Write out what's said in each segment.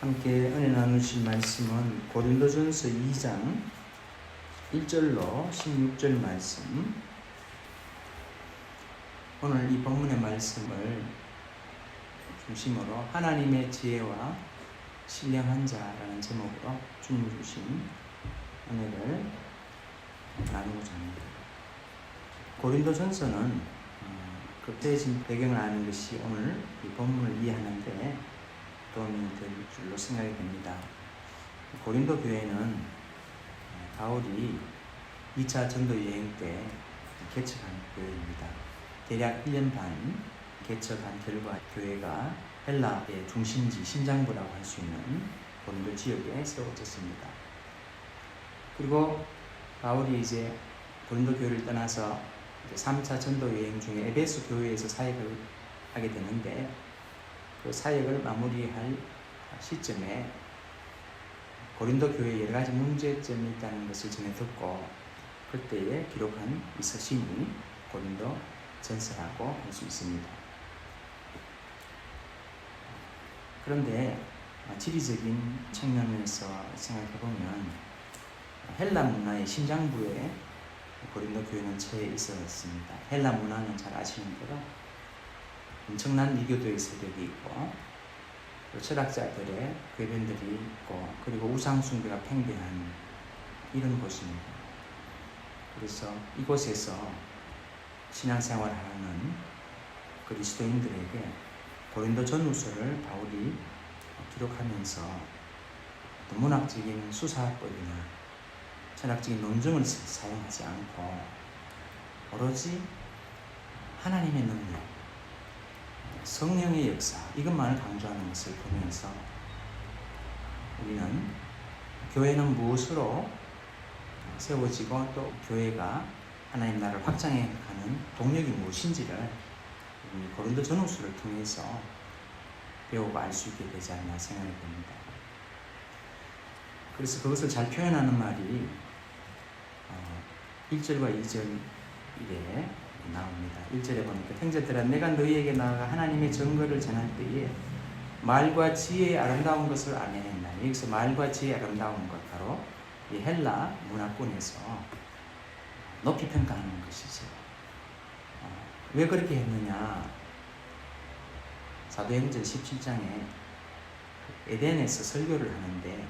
함께 은혜 나누실 말씀은 고린도전서 2장 1절로 16절 말씀. 오늘 이 본문의 말씀을 중심으로 하나님의 지혜와 신령한 자라는 제목으로 주님 주신 은혜를 나누고자 합니다. 고린도전서는 급해진 배경을 아는 것이 오늘 이 본문을 이해하는데 도움이 될 줄로 생각이 됩니다. 고린도 교회는 바울이 2차 전도 여행 때 개척한 교회입니다. 대략 1년 반 개척한 결과 교회가 헬라의 중심지 심장부라고 할 수 있는 고린도 지역에 세워졌습니다. 그리고 바울이 이제 고린도 교회를 떠나서 3차 전도 여행 중에 에베소 교회에서 사역을 하게 되는데 그 사역을 마무리할 시점에 고린도 교회에 여러 가지 문제점이 있다는 것을 전해 듣고 그때에 기록한 이 서신이 고린도 전서라고 할 수 있습니다. 그런데 지리적인 측면에서 생각해 보면 헬라 문화의 심장부에 고린도 교회는 처해 있었습니다. 헬라 문화는 잘 아시는 대로 엄청난 미교도의 세력이 있고 철학자들의 궤변들이 있고 그리고 우상 숭배가 팽배한 이런 곳입니다. 그래서 이곳에서 신앙생활을 하는 그리스도인들에게 고린도 전후서를 바울이 기록하면서 문학적인 수사법이나 철학적인 논증을 사용하지 않고 오로지 하나님의 능력, 성령의 역사 이것만을 강조하는 것을 보면서 우리는 교회는 무엇으로 세워지고 또 교회가 하나님 나라를 확장해가는 동력이 무엇인지를 고린도 전후서를 통해서 배우고 알 수 있게 되지 않나 생각이 됩니다. 그래서 그것을 잘 표현하는 말이 1절과 2절에 나옵니다. 1절에 보니까 형제들아 내가 너희에게 나아가 하나님의 증거를 전할 때에 말과 지혜의 아름다운 것을 알려냈나니 여기서 말과 지혜의 아름다운 것 바로 이 헬라 문화권에서 높이 평가하는 것이죠. 왜 그렇게 했느냐? 사도행전 17장에 에덴에서 설교를 하는데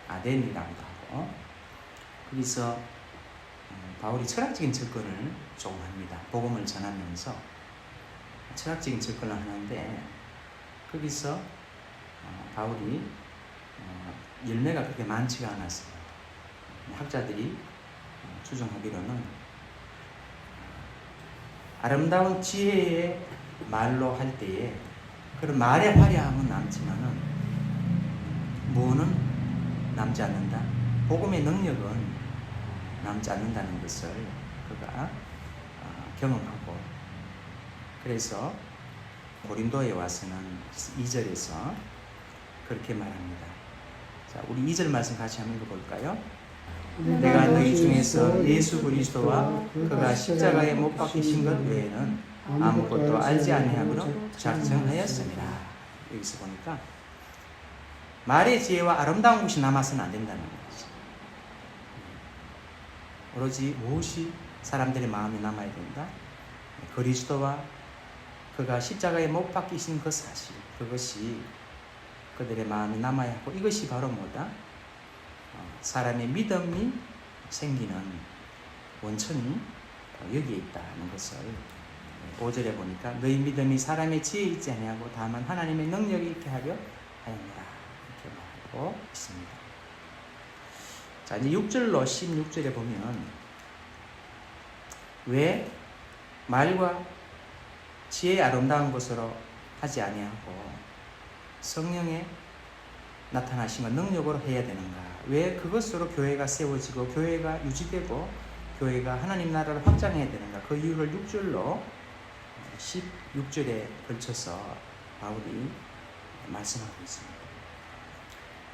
아덴이라고도 하고 거기서 바울이 철학적인 접근을 조금 합니다. 복음을 전하면서 철학적인 접근을 하는데 거기서 바울이 열매가 그렇게 많지가 않았어요. 학자들이 추정하기로는 아름다운 지혜의 말로 할 때에 그런 말의 화려함은 남지만은 무는 남지 않는다. 복음의 능력은 남지 않는다는 것을 그가 경험하고 그래서 고린도에 와서는 2절에서 그렇게 말합니다. 자, 우리 2절 말씀 같이 한번 읽어볼까요? 내가 너희 중에서 예수 그리스도와 그가 십자가에 못 박히신 것 외에는 아무것도 알지 아니하므로 작정하였습니다. 여기서 보니까 말의 지혜와 아름다운 것이 남아서는 안 된다는 거죠. 오로지 무엇이 사람들의 마음에 남아야 된다? 그리스도와 그가 십자가에 못 박히신 그 사실, 그것이 그들의 마음에 남아야 하고 이것이 바로 뭐다? 사람의 믿음이 생기는 원천이 여기에 있다는 것을 5절에 보니까 너희 믿음이 사람의 지혜에 있지 아니하고 다만 하나님의 능력이 있게 하려 하였노라 이렇게 말하고 있습니다. 자, 이제 6절로 16절에 보면 왜 말과 지혜의 아름다운 것으로 하지 아니하고 성령의 나타나신 것 능력으로 해야 되는가? 왜 그것으로 교회가 세워지고 교회가 유지되고 교회가 하나님 나라를 확장해야 되는가? 그 이유를 6절로 16절에 걸쳐서 바울이 말씀하고 있습니다.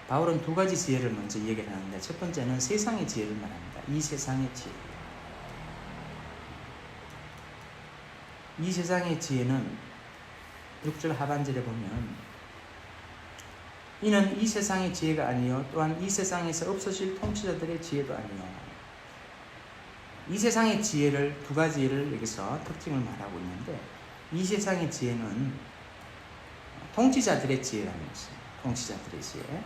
바울은 두 가지 지혜를 먼저 얘기를 하는데 첫 번째는 세상의 지혜를 말합니다. 이 세상의 지혜. 이 세상의 지혜는 6절 하반절에 보면 이는 이 세상의 지혜가 아니요 또한 이 세상에서 없어질 통치자들의 지혜도 아니요. 이 세상의 지혜를 두 가지를 여기서 특징을 말하고 있는데 이 세상의 지혜는 통치자들의 지혜라는 것이에요. 통치자들의 지혜.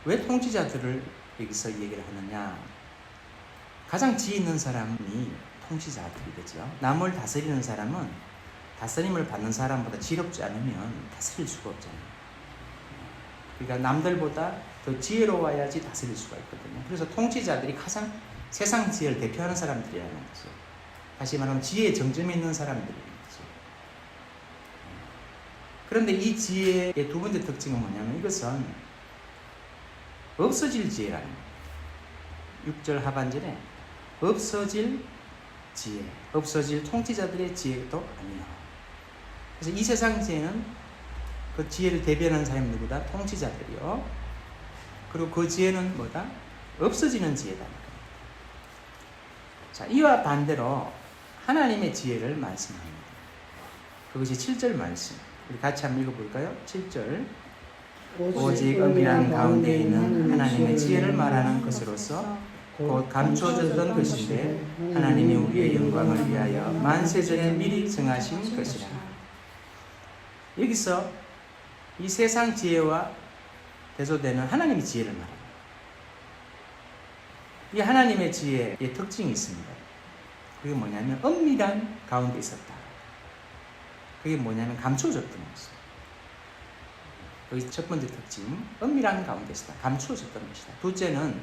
왜 통치자들을 여기서 얘기를 하느냐? 가장 지혜 있는 사람이 통치자들이 되죠. 남을 다스리는 사람은 다스림을 받는 사람보다 지혜롭지 않으면 다스릴 수가 없잖아요. 그러니까 남들보다 더 지혜로워야지 다스릴 수가 있거든요. 그래서 통치자들이 가장 세상 지혜를 대표하는 사람들이라는 거죠. 다시 말하면 지혜의 정점에 있는 사람들이라는 거죠. 그런데 이 지혜의 두 번째 특징은 뭐냐면 이것은 없어질 지혜라는 거예요. 6절 하반절에 없어질 지혜, 없어질 통치자들의 지혜도 아니요. 그래서 이 세상 지혜는 그 지혜를 대변하는 사람이 누구다? 통치자들이요. 그리고 그 지혜는 뭐다? 없어지는 지혜다. 자, 이와 반대로 하나님의 지혜를 말씀합니다. 그것이 7절 말씀. 우리 같이 한번 읽어볼까요? 7절. 오직 은밀한 가운데 있는 하나님의 지혜를 말하는 것으로서 곧 감추어졌던 것인데 하나님이 우리의 영광을 위하여 만세전에 미리 정하신 것이라. 여기서 이 세상 지혜와 대조되는 하나님의 지혜를 말합니다. 이 하나님의 지혜의 특징이 있습니다. 그게 뭐냐면 은밀한 가운데 있었다. 그게 뭐냐면 감추어졌던 것이다. 여기 첫 번째 특징, 은밀한 가운데 있었다. 감추어졌던 것이다. 둘째는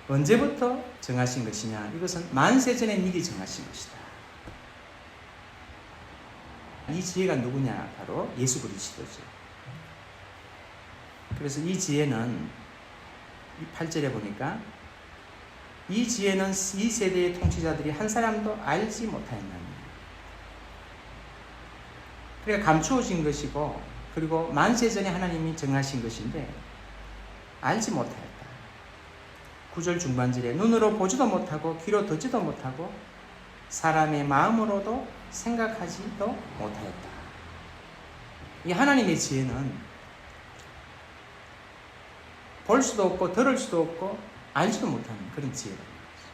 언제부터 정하신 것이냐? 이것은 만세전에 미리 정하신 것이다. 이 지혜가 누구냐? 바로 예수 그리스도죠. 그래서 이 지혜는 8절에 보니까 이 지혜는 이 세대의 통치자들이 한 사람도 알지 못하였나니. 그러니까 감추어진 것이고 그리고 만세전에 하나님이 정하신 것인데 알지 못하였다. 9절 중반절에 눈으로 보지도 못하고 귀로 듣지도 못하고 사람의 마음으로도 생각하지도 못하였다. 이 하나님의 지혜는 볼 수도 없고 들을 수도 없고 알지도 못하는 그런 지혜라는 거죠.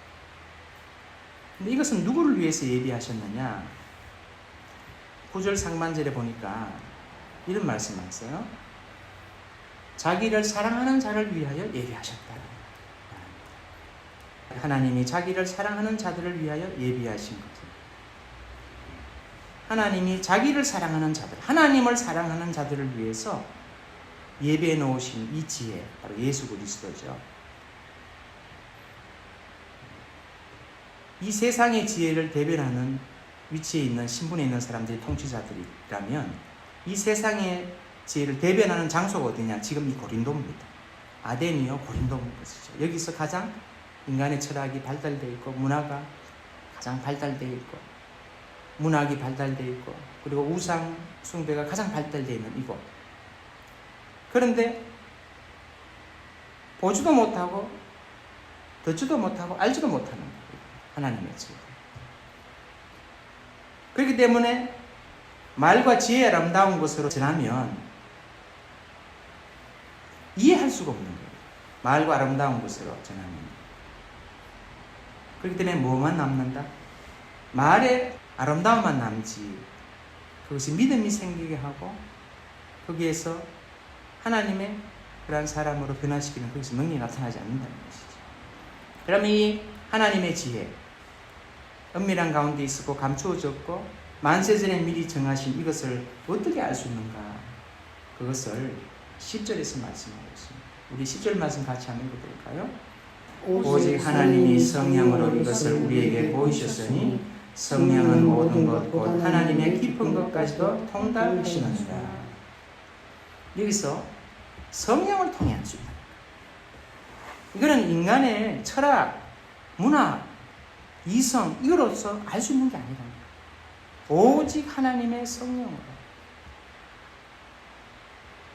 근데 이것은 누구를 위해서 예비하셨느냐? 9절 상반절에 보니까 이런 말씀하세요. 자기를 사랑하는 자를 위하여 예비하셨다. 하나님이 자기를 사랑하는 자들을 위하여 예비하신 거죠. 하나님이 자기를 사랑하는 자들, 하나님을 사랑하는 자들을 위해서 예배해 놓으신 이 지혜, 바로 예수 그리스도죠. 이 세상의 지혜를 대변하는 위치에 있는 신분에 있는 사람들이 통치자들이라면 이 세상의 지혜를 대변하는 장소가 어디냐? 지금 이 고린도입니다. 아덴이요 고린도인 것이죠. 여기서 가장 인간의 철학이 발달되어 있고 문화가 가장 발달되어 있고 문학이 발달되어 있고 그리고 우상 숭배가 가장 발달되어 있는 이곳. 그런데 보지도 못하고 듣지도 못하고 알지도 못하는 거예요. 하나님의 지혜. 그렇기 때문에 말과 지혜의 아름다운 것으로 전하면 이해할 수가 없는 거예요. 말과 아름다운 것으로 전하면. 그렇기 때문에 뭐만 남는다? 말의 아름다움만 남지. 그것이 믿음이 생기게 하고 거기에서 하나님의 그러한 사람으로 변화시키는 거기서 능력이 나타나지 않는다는 것이죠. 그러면 이 하나님의 지혜, 은밀한 가운데 있었고 감추어졌고 만세전에 미리 정하신 이것을 어떻게 알 수 있는가? 그것을 10절에서 말씀하고 있습니다. 우리 10절 말씀 같이 한번 읽어볼까요? 오직 하나님이 성령으로 이것을 우리에게 보이셨으니 성령은 모든 것 곧 하나님의 깊은 것까지도 통달하시느니라. 여기서 성령을 통해 알 수 있다. 이거는 인간의 철학, 문화, 이성 이거로서 알 수 있는 게 아니랍니다. 오직 하나님의 성령으로.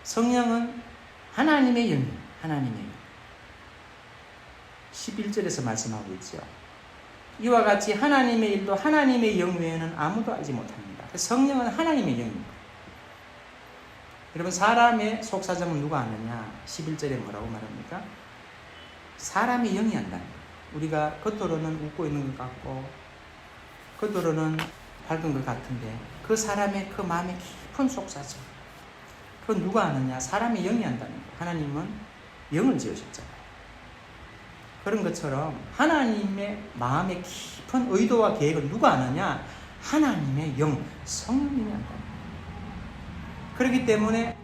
성령은 하나님의 영이에요. 하나님의 영. 11절에서 말씀하고 있죠. 이와 같이 하나님의 일도 하나님의 영 외에는 아무도 알지 못합니다. 성령은 하나님의 영입니다. 여러분, 사람의 속사정은 누가 아느냐? 11절에 뭐라고 말합니까? 사람이 영이 한다는 거예요. 우리가 겉으로는 웃고 있는 것 같고 겉으로는 밝은 것 같은데 그 사람의 그 마음의 깊은 속사정, 그건 누가 아느냐? 사람이 영이 한다는 거예요. 하나님은 영을 지으셨잖아요. 그런 것처럼 하나님의 마음의 깊은 의도와 계획을 누가 아느냐? 하나님의 영, 성령님이 한다. 그렇기 때문에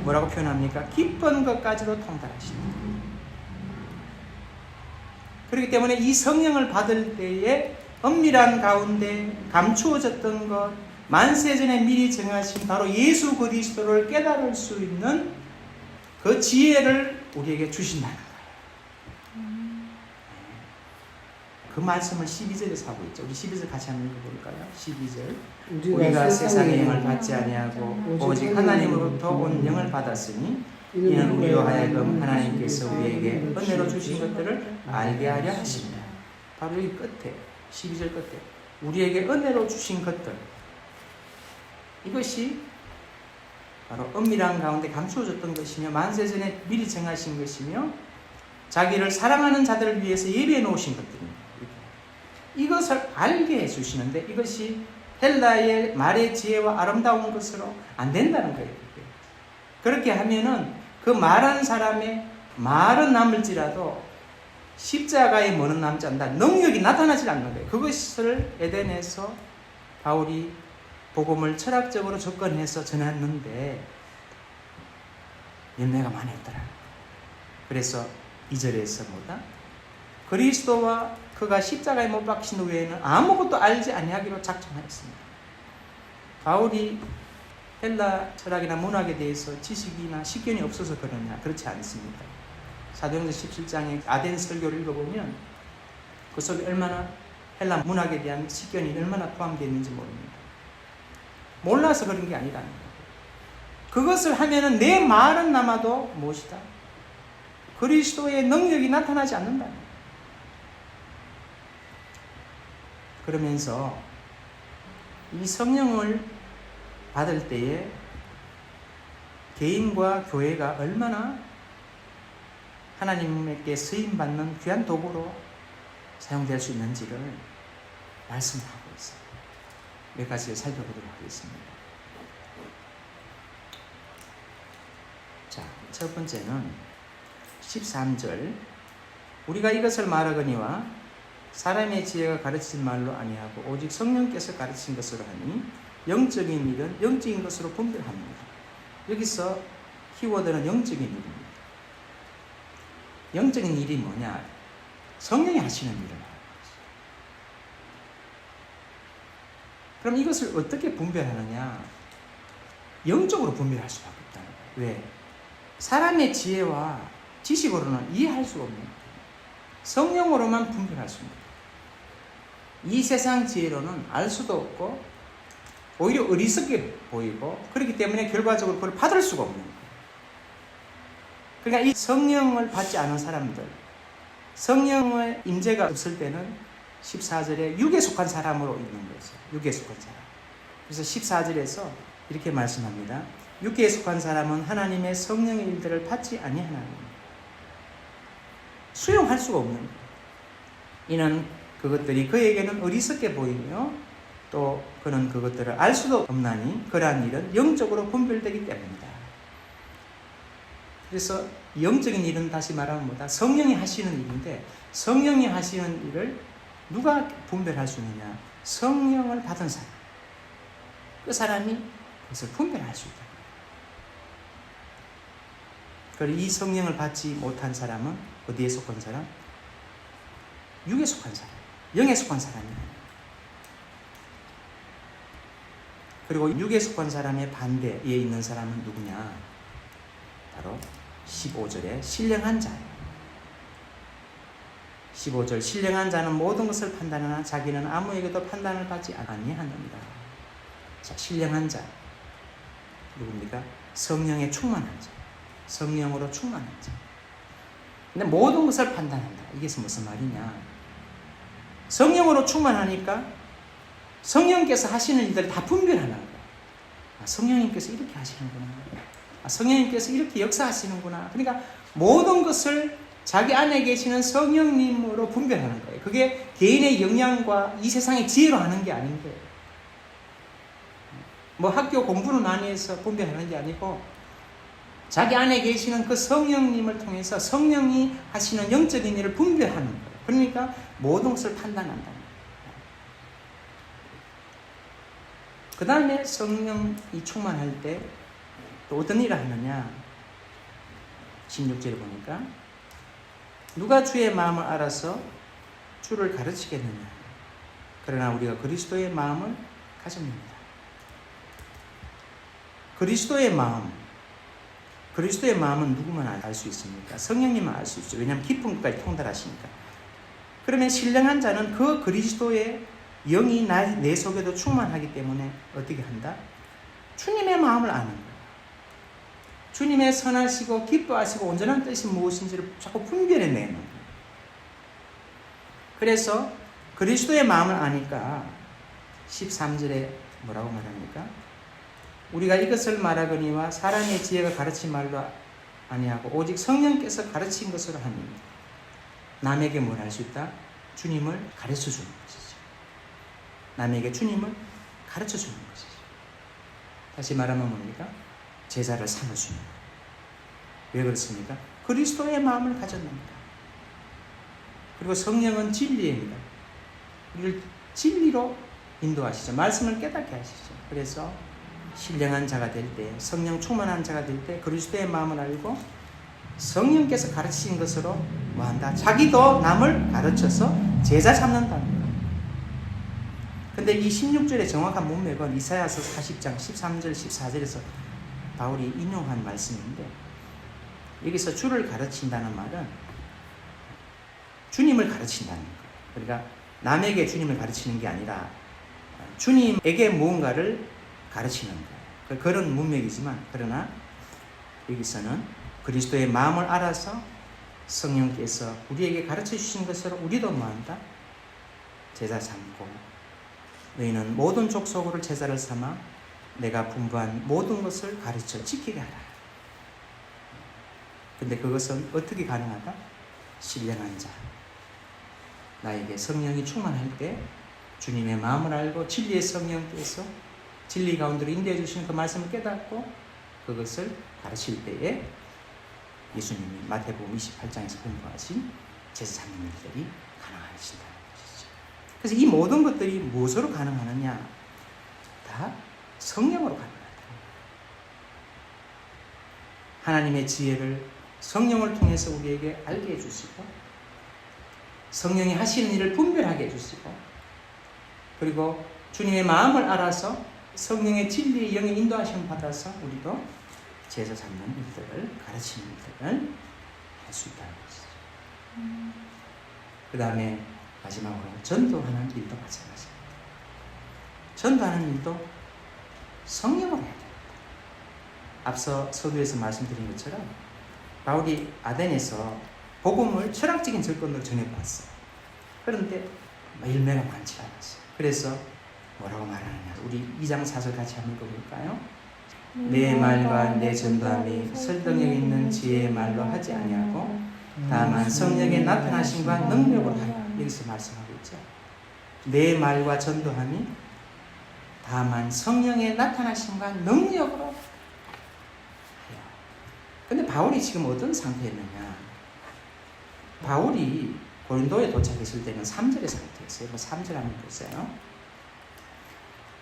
뭐라고 표현합니까? 기쁜 것까지도 통달하신다. 그렇기 때문에 이 성령을 받을 때에 은밀한 가운데 감추어졌던 것, 만세전에 미리 정하신 바로 예수 그리스도를 깨달을 수 있는 그 지혜를 우리에게 주신다는 거예요. 그 말씀을 12절에서 하고 있죠. 우리 12절 같이 한번 읽어볼까요? 12절. 우리가 세상의 영을 받지 아니하고 오직 하나님으로부터 온 영을 받았으니 이는 우리로 하여금 하나님께서 우리에게 은혜로 주신 것들을 알게 하려 하십니다. 바로 여기 끝에 12절 끝에 우리에게 은혜로 주신 것들, 이것이 바로 은밀한 가운데 감추어졌던 것이며 만세전에 미리 정하신 것이며 자기를 사랑하는 자들을 위해서 예비해 놓으신 것들입니다. 이것을 알게 해주시는데 이것이 헬라의 말의 지혜와 아름다운 것으로 안 된다는 거예요. 그렇게 하면은 그 말한 사람의 말은 남을지라도 십자가의 뭐는 남지 않는다. 능력이 나타나지 않는 거예요. 그것을 에덴에서 바울이 복음을 철학적으로 접근해서 전했는데 열매가 많이 없더라. 그래서 2절에서 뭐다? 그리스도와 그가 십자가에 못 박힌 후에는 아무것도 알지 아니하기로 작정하였습니다. 바울이 헬라 철학이나 문학에 대해서 지식이나 식견이 없어서 그러냐? 그렇지 않습니다. 사도행전 17장의 아덴 설교를 읽어보면 그 속에 얼마나 헬라 문학에 대한 식견이 얼마나 포함되어 있는지 모릅니다. 몰라서 그런 게 아니라는 거예요. 그것을 하면은 내 말은 남아도 무엇이다? 그리스도의 능력이 나타나지 않는다. 그러면서 이 성령을 받을 때에 개인과 교회가 얼마나 하나님께 쓰임받는 귀한 도구로 사용될 수 있는지를 말씀하고 있어요. 몇 가지를 살펴보도록 하겠습니다. 자, 첫 번째는 13절 우리가 이것을 말하거니와 사람의 지혜가 가르친 말로 아니하고 오직 성령께서 가르친 것으로 하니 영적인 일은 영적인 것으로 분별합니다. 여기서 키워드는 영적인 일입니다. 영적인 일이 뭐냐? 성령이 하시는 일을 말하는 거죠. 그럼 이것을 어떻게 분별하느냐? 영적으로 분별할 수밖에 없다는 거예요. 왜? 사람의 지혜와 지식으로는 이해할 수가 없는 거예요. 성령으로만 분별할 수 있는 거예요. 이 세상 지혜로는 알 수도 없고 오히려 어리석게 보이고 그렇기 때문에 결과적으로 그걸 받을 수가 없는 거예요. 그러니까 이 성령을 받지 않은 사람들, 성령의 임재가 없을 때는 14절에 육에 속한 사람으로 있는 거죠. 육에 속한 사람. 그래서 14절에서 이렇게 말씀합니다. 육에 속한 사람은 하나님의 성령의 일들을 받지 아니하나니 수용할 수가 없는 거예요. 이는 그것들이 그에게는 어리석게 보이며 또 그는 그것들을 알 수도 없나니 그러한 일은 영적으로 분별되기 때문이다. 그래서 영적인 일은 다시 말하면 뭐다? 성령이 하시는 일인데 성령이 하시는 일을 누가 분별할 수 있느냐? 성령을 받은 사람. 그 사람이 그것을 분별할 수 있다. 그리고 이 성령을 받지 못한 사람은 어디에 속한 사람? 육에 속한 사람. 영에 속한 사람이에요. 그리고 육에 속한 사람의 반대에 있는 사람은 누구냐? 바로 15절에 신령한 자예요. 15절 신령한 자는 모든 것을 판단하나 자기는 아무에게도 판단을 받지 아니하느니라. 자, 신령한 자 누굽니까? 성령에 충만한 자. 성령으로 충만한 자. 근데 모든 것을 판단한다. 이게 무슨 말이냐? 성령으로 충만하니까 성령께서 하시는 일들을 다 분별하는 거야. 성령님께서 이렇게 하시는구나. 성령님께서 이렇게 역사하시는구나. 그러니까 모든 것을 자기 안에 계시는 성령님으로 분별하는 거예요. 그게 개인의 역량과 이 세상의 지혜로 하는 게 아닌 거예요. 뭐 학교 공부로 나뉘어서 분별하는 게 아니고 자기 안에 계시는 그 성령님을 통해서 성령이 하시는 영적인 일을 분별하는 거예요. 그러니까 모든 것을 판단한다는 거예요. 그 다음에 성령이 충만할 때 또 어떤 일을 하느냐. 16절에 보니까 누가 주의 마음을 알아서 주를 가르치겠느냐. 그러나 우리가 그리스도의 마음을 가졌습니다. 그리스도의 마음은 누구만 알 수 있습니까? 성령님만 알 수 있죠. 왜냐하면 깊은 것까지 통달하시니까. 그러면 신령한 자는 그 그리스도의 영이 내 속에도 충만하기 때문에 어떻게 한다? 주님의 마음을 아는 거예요. 주님의 선하시고 기뻐하시고 온전한 뜻이 무엇인지를 자꾸 분별해내는 거예요. 그래서 그리스도의 마음을 아니까 13절에 뭐라고 말합니까? 우리가 이것을 말하거니와 사람의 지혜가 가르친 말로 아니하고 오직 성령께서 가르친 것으로 하니 남에게 뭘 할 수 있다? 주님을 가르쳐 주는 것이죠. 남에게 주님을 가르쳐 주는 것이죠. 다시 말하면 뭡니까? 제자를 삼으시는 거예요. 왜 그렇습니까? 그리스도의 마음을 가졌습니다. 그리고 성령은 진리입니다. 우리를 진리로 인도하시죠. 말씀을 깨닫게 하시죠. 그래서 신령한 자가 될 때, 성령 충만한 자가 될 때 그리스도의 마음을 알고 성령께서 가르치신 것으로 뭐한다? 자기도 남을 가르쳐서 제자 삼는다는 거예요. 근데 이 16절의 정확한 문맥은 이사야서 40장 13절 14절에서 바울이 인용한 말씀인데 여기서 주를 가르친다는 말은 주님을 가르친다는 거예요. 그러니까 남에게 주님을 가르치는 게 아니라 주님에게 무언가를 가르치는 거예요. 그런 문맥이지만 그러나 여기서는 그리스도의 마음을 알아서 성령께서 우리에게 가르쳐 주신 것으로 우리도 뭐한다? 제자 삼고 너희는 모든 족속으로 제자를 삼아 내가 분부한 모든 것을 가르쳐 지키게 하라. 근데 그것은 어떻게 가능하다? 신령한 자. 나에게 성령이 충만할 때 주님의 마음을 알고 진리의 성령께서 진리 가운데로 인도해 주시는 그 말씀을 깨닫고 그것을 가르칠 때에 예수님이 마태복음 28장에서 공부하신 제자 삼는 일들이 가능하신다는 것이죠. 그래서 이 모든 것들이 무엇으로 가능하느냐? 다 성령으로 가능하다. 하나님의 지혜를 성령을 통해서 우리에게 알게 해주시고 성령이 하시는 일을 분별하게 해주시고 그리고 주님의 마음을 알아서 성령의 진리의 영의 인도하심을 받아서 우리도 제자 삼는 일들을 가르치는 일들을 할 수 있다는 것이죠. 그 다음에 마지막으로 전도하는 일도 마찬가지입니다. 전도하는 일도 성령으로 해야 됩니다. 앞서 서두에서 말씀드린 것처럼 바울이 아덴에서 복음을 철학적인 접근으로 전해봤어요. 그런데 열매가 많지 않았어요. 그래서 뭐라고 말하느냐? 우리 2장 4절 같이 한번 읽어볼까요? 내 말과 내 전도함이 설득력 있는 지혜의 말로 하지 아니하고 다만 성령의 나타나심과 능력으로 하라. 여기서 말씀하고 있죠. 내 말과 전도함이 다만 성령의 나타나심과 능력으로 하여. 근데 바울이 지금 어떤 상태였느냐? 바울이 고린도에 도착했을 때는 3절의 상태였어요. 3절 한번 보세요.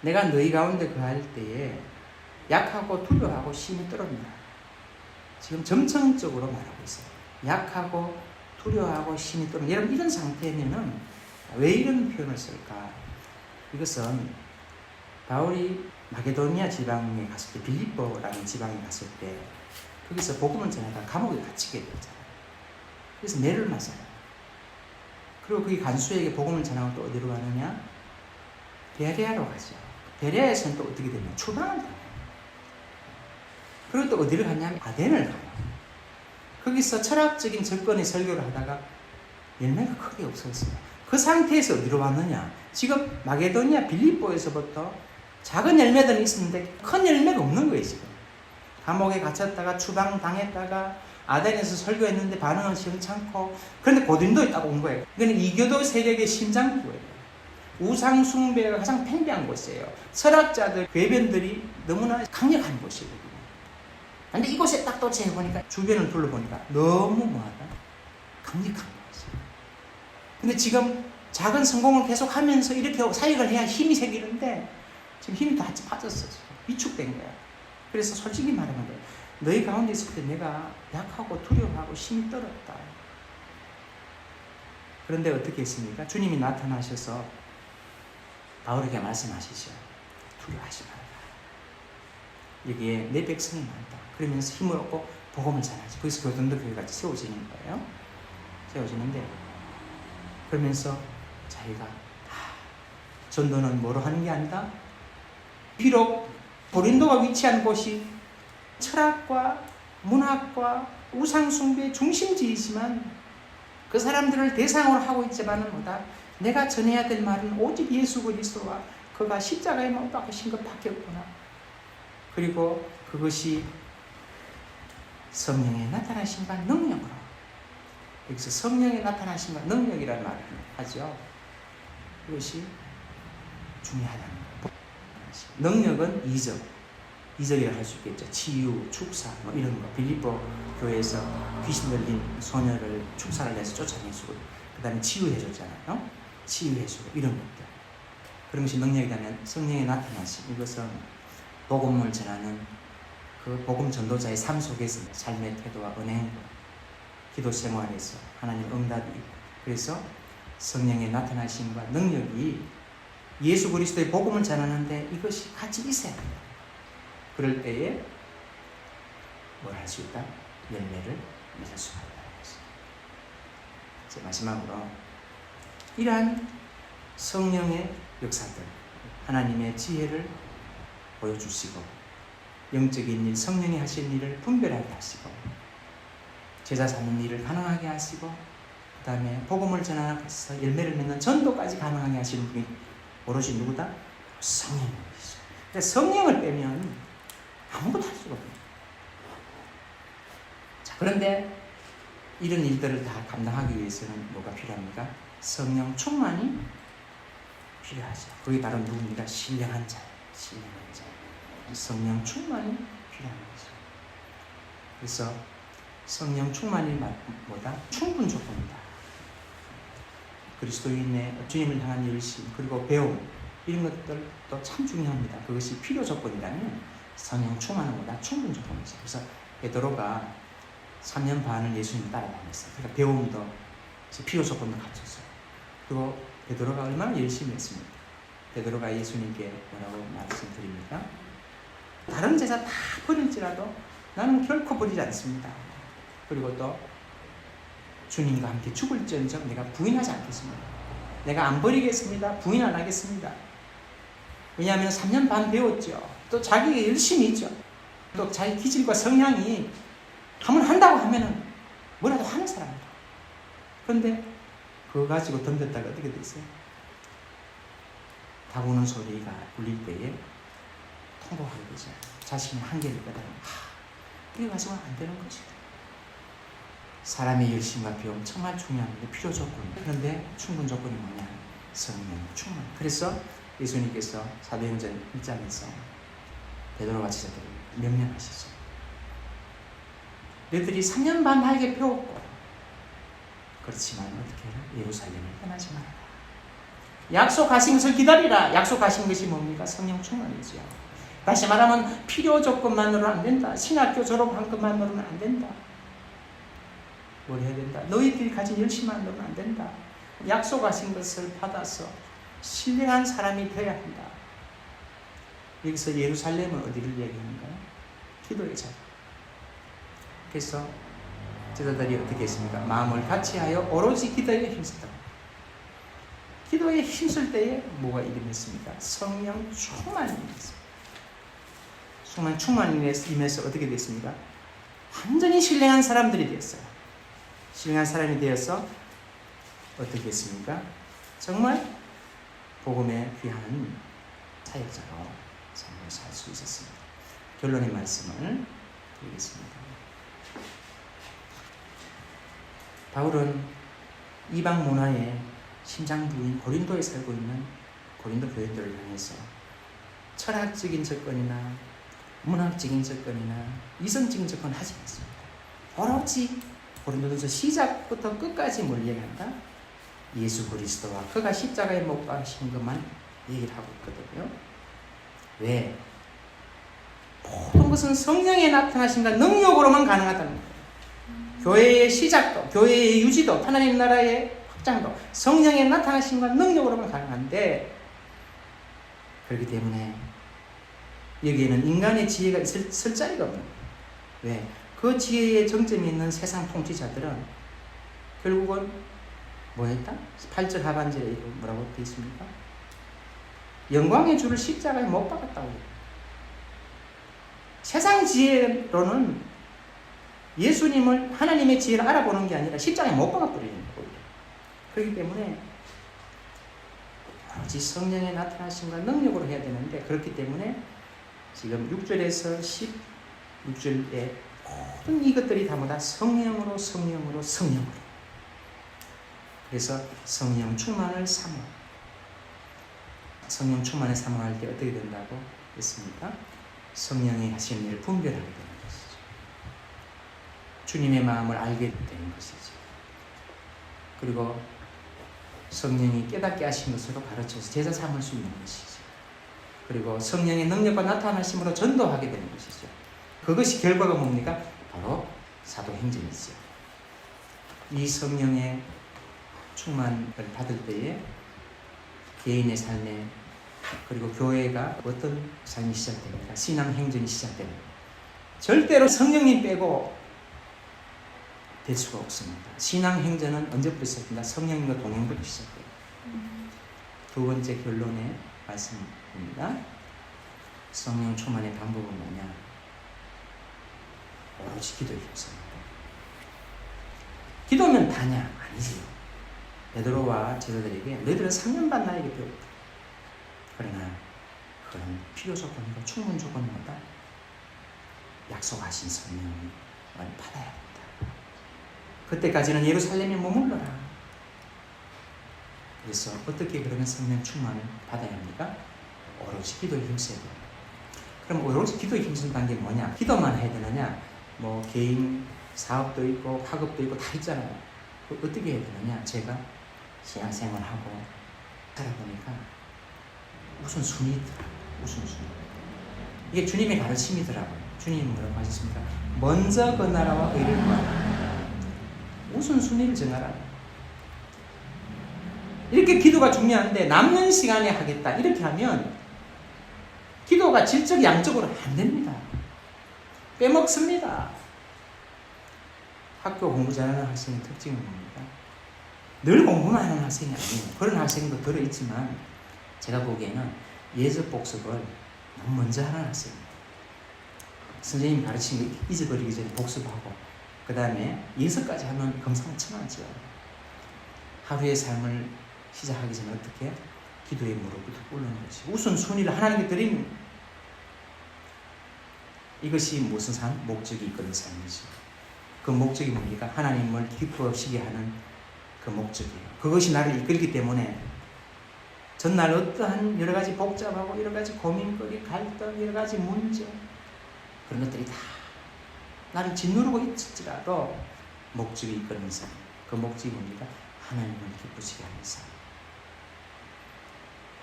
내가 너희 가운데 거할 때에 약하고 두려워하고 심히 떨었노라. 지금 점층적으로 말하고 있어요. 약하고 두려워하고 심히 떨었노라. 여러분 이런 상태면은 왜 이런 표현을 쓸까? 이것은 바울이 마게도니아 지방에 갔을 때 빌립보라는 지방에 갔을 때 거기서 복음을 전하다가 감옥에 갇히게 됐잖아요. 그래서 매를 맞아요. 그리고 거기 간수에게 복음을 전하고 또 어디로 가느냐? 베레아로 가죠. 베레아에서는 또 어떻게 되냐? 추방을 당해요. 그리고 또 어디를 가냐면 아덴을 가요. 거기서 철학적인 접근의 설교를 하다가 열매가 크게 없었어요. 그 상태에서 어디로 왔느냐? 지금 마게도니아 빌립보에서부터 작은 열매들은 있었는데 큰 열매가 없는 거예요. 지금 감옥에 갇혔다가 추방당했다가 아덴에서 설교했는데 반응은 시원찮고, 그런데 고린도에 딱 온 거예요. 그러니까 이교도 세력의 심장부예요. 우상 숭배가 가장 팽배한 곳이에요. 철학자들, 궤변들이 너무나 강력한 곳이거든요. 근데 이곳에 딱 도착해보니까, 주변을 둘러보니까 너무 뭐하다? 강력한 곳이에요. 근데 지금 작은 성공을 계속하면서 이렇게 사역을 해야 힘이 생기는데 지금 힘이 다 빠졌어. 위축된 거야. 그래서 솔직히 말하면 돼요. 너희 가운데 있을 때 내가 약하고 두려워하고 힘이 떨었다. 그런데 어떻게 했습니까? 주님이 나타나셔서 바울에게 말씀하시죠. 두려워하지 말라. 여기에 내 백성이 많다. 그러면서 힘을 얻고 복음을 전하지. 그래서 교동도 교회가 세워지는 거예요. 세워지는데, 그러면서 자기가 전도는 뭐로 하는 게 아니다. 비록 고린도가 위치한 곳이 철학과 문학과 우상숭배의 중심지이지만 그 사람들을 대상으로 하고 있지만은 뭐다? 내가 전해야 될 말은 오직 예수 그리스도와 그가 십자가에 못 박히신 것밖에 없구나. 그리고 그것이 성령의 나타나심과 능력으로, 여기서 성령의 나타나심과 능력이라는 말을 하죠. 이것이 중요하다는 거예요. 능력은 이적이라고 할 수 있겠죠. 치유, 축사 뭐 이런 거. 빌립보 교회에서 귀신 들린 소녀를 축사를 해서 쫓아내주고, 그 다음에 치유해줬잖아요. 치유해주고 이런 것들. 그런 것이 능력이라면 성령의 나타나심, 이것은 복음을 전하는 그 복음 전도자의 삶 속에서 삶의 태도와 은행, 기도 생활에서 하나님 응답이 있고, 그래서 성령의 나타나심과 능력이 예수 그리스도의 복음을 전하는데 이것이 같이 있어야 합니다. 그럴 때에 뭘 할 수 있다? 열매를 맺을 수가 있다는 것입니다. 이제 마지막으로 이러한 성령의 역사들, 하나님의 지혜를 보여주시고 영적인 일, 성령이 하신 일을 분별하게 하시고 제자 삼는 일을 가능하게 하시고, 그 다음에 복음을 전하면서 열매를 맺는 전도까지 가능하게 하시는 분이 오롯이 누구다? 성령님이시죠. 그러니까 성령을 빼면 아무것도 할 수가 없어요. 자, 그런데 이런 일들을 다 감당하기 위해서는 뭐가 필요합니까? 성령 충만이 필요하죠. 그게 바로 누굽니까? 신령한 자. 신령한 자. 성령 충만이 필요한 거죠. 그래서 성령 충만이 뭐다? 충분 조건이다. 그리스도인의 주님을 향한 열심, 그리고 배움, 이런 것들도 참 중요합니다. 그것이 필요 조건이라면 성령 충만은 뭐다? 충분 조건이죠. 그래서 베드로가 3년 반을 예수님 따라다녔어요. 그러니까 배움도 필요 조건도 갖췄어요. 그리고 베드로가 얼마나 열심히 했습니까? 베드로가 예수님께 뭐라고 말씀드립니까? 다른 제자 다 버릴지라도 나는 결코 버리지 않습니다. 그리고 또 주님과 함께 죽을지언정 내가 부인하지 않겠습니다. 내가 안 버리겠습니다. 부인 안 하겠습니다. 왜냐하면 3년 반 배웠죠. 또 자기가 열심히 있죠. 또 자기 기질과 성향이 한번 한다고 하면은 뭐라도 하는 사람이다. 그런데 그거 가지고 덤볐다가 어떻게 됐어요? 다구는 소리가 울릴 때에 통곡하게 되죠. 자신의 한계를 깨달으면 이거 가지고는 안 되는 것이다. 사람의 열심과 배움 정말 중요한데 필요 조건이에요. 그런데 충분 조건이 뭐냐? 성령 충만. 그래서 예수님께서 사도행전 1장에서 베드로와 제자들을 명령하시죠. 너희들이 3년 반 달게 배웠고 그렇지만 어떻게 해요? 예루살렘을 떠나지 말아라. 약속하신 것을 기다리라. 약속하신 것이 뭡니까? 성령 충만이죠. 다시 말하면 필요 조건만으로는 안 된다. 신학교 졸업한 것만으로는 안 된다. 뭘 해야 된다? 너희들이 가진 열심만으로는 안 된다. 약속하신 것을 받아서 신령한 사람이 되어야 한다. 여기서 예루살렘은 어디를 얘기하는가요? 기도의 자리. 그래서 제자들이 어떻게 했습니까? 마음을 같이하여 오로지 기도에 힘썼다. 기도에 힘쓸 때에 뭐가 일어났습니까? 성령 충만이 임했습니다. 성령 충만이 임해서 어떻게 됐습니까? 완전히 신령한 사람들이 됐어요. 신령한 사람이 되어서 어떻게 했습니까? 정말 복음에 귀한 사역자로 삶을 살 수 있었습니다. 결론의 말씀을 드리겠습니다. 바울은 이방 문화의 심장부인 고린도에 살고 있는 고린도 교인들을 향해서 철학적인 접근이나 문학적인 접근이나 이성적인 접근을 하지 않습니다. 오로지 고린도전서 시작부터 끝까지 뭘 얘기한다? 예수 그리스도와 그가 십자가에 못 박히신 것만 얘기를 하고 있거든요. 왜? 모든 것은 성령의 나타나심과 능력으로만 가능하다는 거예요. 교회의 시작도, 교회의 유지도, 하나님 나라의 확장도 성령의 나타나심과 능력으로만 가능한데, 그렇기 때문에 여기에는 인간의 지혜가 있을 자리가 없는 거예요. 왜? 그 지혜의 정점이 있는 세상 통치자들은 결국은 뭐 했다? 8절 하반절에 뭐라고 되어 있습니까? 영광의 주를 십자가에 못 박았다고 해요. 세상 지혜로는 예수님을, 하나님의 지혜를 알아보는 게 아니라 십자가에 못 박아버리는 거예요. 그렇기 때문에 오로지 성령의 나타나심과 능력으로 해야 되는데, 그렇기 때문에 지금 6절에서 16절에 모든 이것들이 다 뭐다? 성령으로. 그래서 성령 충만을 사모. 성령 충만을 사모할 때 어떻게 된다고 했습니까? 성령이 하시는 일을 분별하게 되는 것이죠. 주님의 마음을 알게 되는 것이죠. 그리고 성령이 깨닫게 하신 것으로 가르쳐서 제자 삼을 수 있는 것이죠. 그리고 성령의 능력과 나타나심으로 전도하게 되는 것이죠. 그것이 결과가 뭡니까? 바로 사도행전이죠. 이 성령의 충만을 받을 때에 개인의 삶에, 그리고 교회가 어떤 삶이 시작됩니까? 신앙행전이 시작됩니다. 절대로 성령님 빼고 될 수가 없습니다. 신앙행전은 언제부터 시작됩니까? 성령님과 동행부터 시작돼요. 두 번째 결론의 말씀입니다. 성령 충만의 방법은 뭐냐? 오로지 기도에 힘씁니다. 기도면 다냐? 아니지요. 베드로와 제자들에게 너희들은 3년 반 나에게 배웠다. 그러나 그런 필요 조건과 충분 조건마다 약속하신 성령을 받아야 한다. 그때까지는 예루살렘에 머물러라. 그래서 어떻게 그러면 성령 충만을 받아야 합니까? 오로지 기도에 힘써야 됩니다. 그럼 오로지 기도에 힘쓴다는 게 뭐냐? 기도만 해야 되느냐? 뭐 개인 사업도 있고 학업도 있고 다 있잖아요. 어떻게 해야 되느냐? 제가 신앙생활하고 살아보니까 우선순위더라고요. 우선순위. 이게 주님의 가르침이더라고요. 주님은 뭐라고 하셨습니까? 먼저 그 나라와 의를 구하라. 우선순위를 정하라. 이렇게 기도가 중요한데 남는 시간에 하겠다. 이렇게 하면 기도가 질적 양적으로 안 됩니다. 빼먹습니다. 학교 공부 잘하는 학생의 특징은 뭡니까? 늘 공부만 하는 학생이 아니에요. 그런 학생도 들어있지만 제가 보기에는 예습 복습을 너무 먼저 하는 학생입니다. 선생님이 가르친 거 잊어버리기 전에 복습하고 그 다음에 예습까지 하면 금상첨화죠. 하루의 삶을 시작하기 전에 어떻게? 기도의 무릎부터 꿇는 것이 우선순위를 하나님께 드리는, 이것이 무슨 삶? 목적이 이끄는 삶이죠. 그 목적이 뭡니까? 하나님을 기쁘시게 하는 그 목적이에요. 그것이 나를 이끌기 때문에 전날 어떠한 여러 가지 복잡하고 여러 가지 고민거리, 갈등, 여러 가지 문제, 그런 것들이 다 나를 짓누르고 있을지라도 목적이 이끄는 삶. 그 목적이 뭡니까? 하나님을 기쁘시게 하는 삶.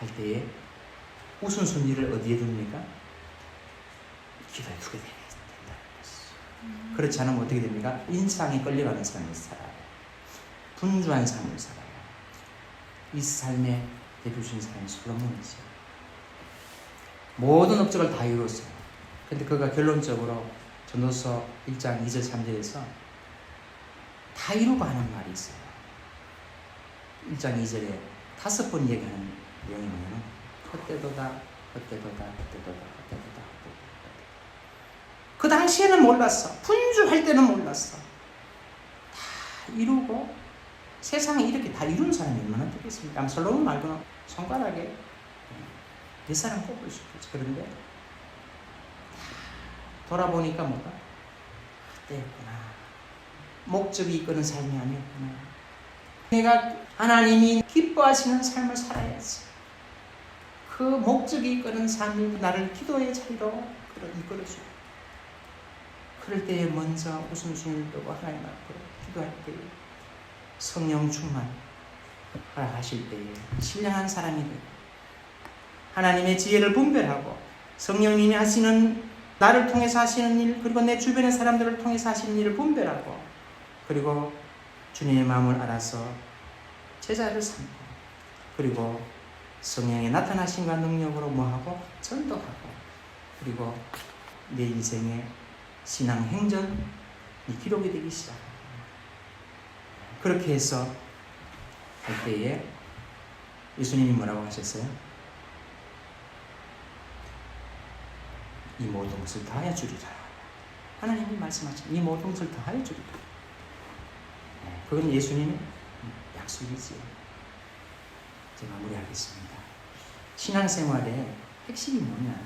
할 때에 우선순위를 어디에 둡니까? 기도에 두게 된다는 것이죠. 그렇지 않으면 어떻게 됩니까? 인상에 끌려가는 삶을 살아요. 분주한 삶을 살아요. 이 삶의 대표적인 사람이 솔로몬이죠. 모든 업적을 다 이루었어요. 근데 그가 결론적으로 전도서 1장 2절 3절에서 다 이루고 하는 말이 있어요. 1장 2절에 5번 얘기하는 내용이 뭐냐면 헛되도다. 그 당시에는 몰랐어. 분주할 때는 몰랐어. 다 이루고 세상에 이렇게 다 이룬 사람이 얼마나 되겠습니까? 솔로몬 말고는 손가락에 뱃사람 꼽을 수 있겠죠. 그런데 돌아보니까 뭐가 그때였구나. 목적이 이끄는 삶이 아니었구나. 내가 하나님이 기뻐하시는 삶을 살아야지. 그 목적이 이끄는 삶이 나를 기도의 자리로 이끌어주고, 그럴 때에 먼저 웃음순이를 뜨고 하나님 앞에 기도할 때에 성령 충만 하실 때에 신령한 사람이 되고, 하나님의 지혜를 분별하고 성령님이 하시는, 나를 통해서 하시는 일, 그리고 내 주변의 사람들을 통해서 하시는 일을 분별하고, 그리고 주님의 마음을 알아서 제자를 삼고, 그리고 성령의 나타나심과 능력으로 뭐하고 전도하고, 그리고 내 인생의 신앙 행전이 기록이 되기 시작합니다. 그렇게 해서 할 때에 예수님이 뭐라고 하셨어요? 이 모든 것을 다하여 주리라. 하나님이 말씀하신 이 모든 것을 다하여 주리라. 그건 예수님의 약속이지요. 제가 마무리하겠습니다. 신앙생활의 핵심이 뭐냐?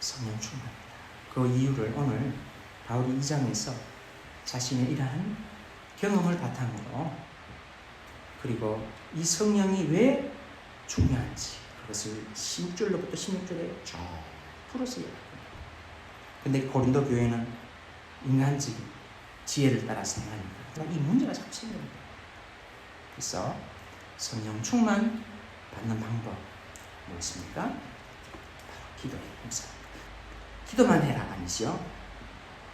성령 충만입니다. 그 이유를 오늘 바울이 2장에서 자신의 이러한 경험을 바탕으로, 그리고 이 성령이 왜 중요한지 그것을 16절로부터 16절에 쭉 풀어서 이야기합니다. 근데 고린도 교회는 인간적인 지혜를 따라 생각하니까 이 문제가 자꾸 생깁니다. 그래서 성령 충만 받는 방법 뭐였습니까? 바로 기도에 힘써라. 기도만 해라 아니죠.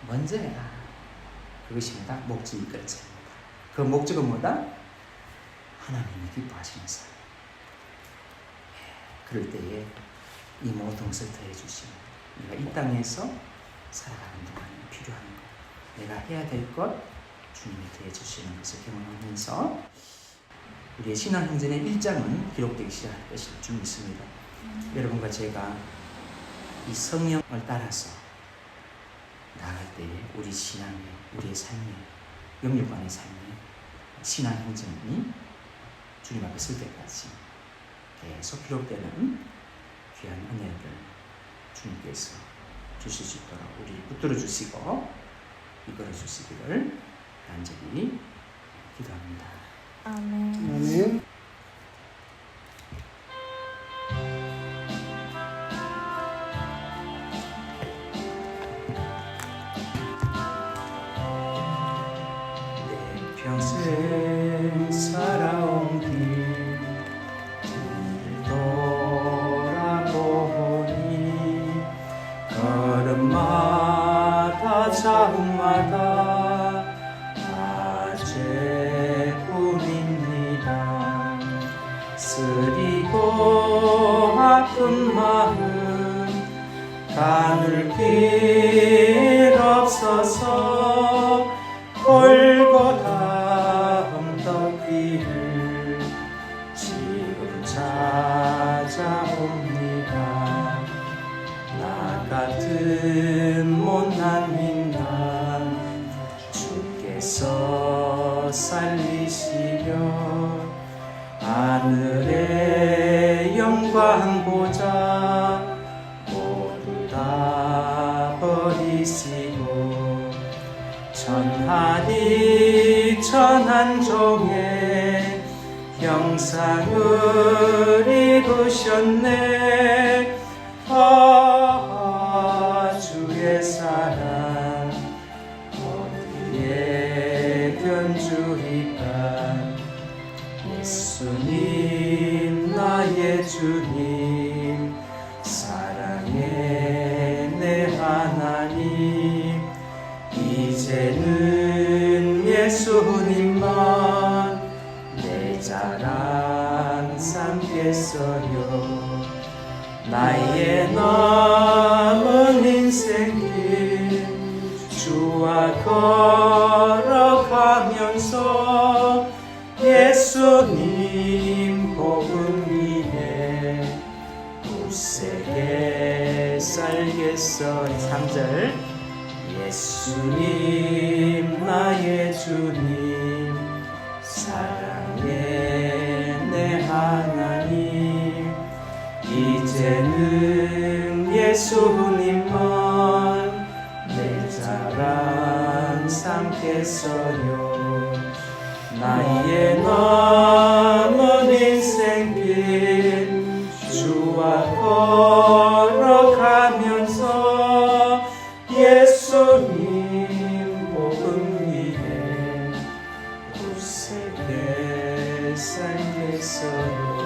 먼저 해라. 그것이 뭐다? 목적이 이끌어집니다. 그 목적은 뭐다? 하나님이 기뻐하시는 삶. 그럴 때에 이 모든 것을 더해 주시는, 내가 이 땅에서 살아가는 동안 필요한 것, 내가 해야 될 것, 주님이 더해 주시는 것을 경험하면서 우리의 신앙 행전의 1장은 기록되기 시작할 것일 줄 믿습니다. 여러분과 제가 이 성령을 따라서 나아갈 때에 우리 신앙의, 우리의 삶의, 영육간의 삶의 신앙 행전이 주님 앞에 설 때까지 계속 기록되는 귀한 은혜를 주님께서 주실 수 있도록 우리 붙들어 주시고 이끌어 주시기를 간절히 기도합니다. 아멘. 아멘. 내 평생 살아온 길 돌아보니 걸음마다 자국마다 다 죄뿐입니다. 쓰리고 아픈 마음 가눌 길 없어서 골고다 언덕길을 지금 찾아옵니다. 나 같은 못난 인간 주께서 살리시려 하늘의 영광 보좌 모두 다 버리시고 천하디 천한 종의 형상을 입으셨네. 주의 사랑 어디에 견주리까. 예수님 나의 주님 사랑의 내 하나님, 이제는 예수님만 내 자랑 삼겠어요. 나의 남은 인생길 주와 걸어가면서 예수님 복음 위에 굳세게 살겠어요. 3절 예수님 나의 주님 사랑의 내 하나님, 이제 이제는 예수님만 내 자랑 삼겠어요. 나의 남은 인생길 주와 걸어가면서 예수님 복음 위에 굳세게 살겠어요.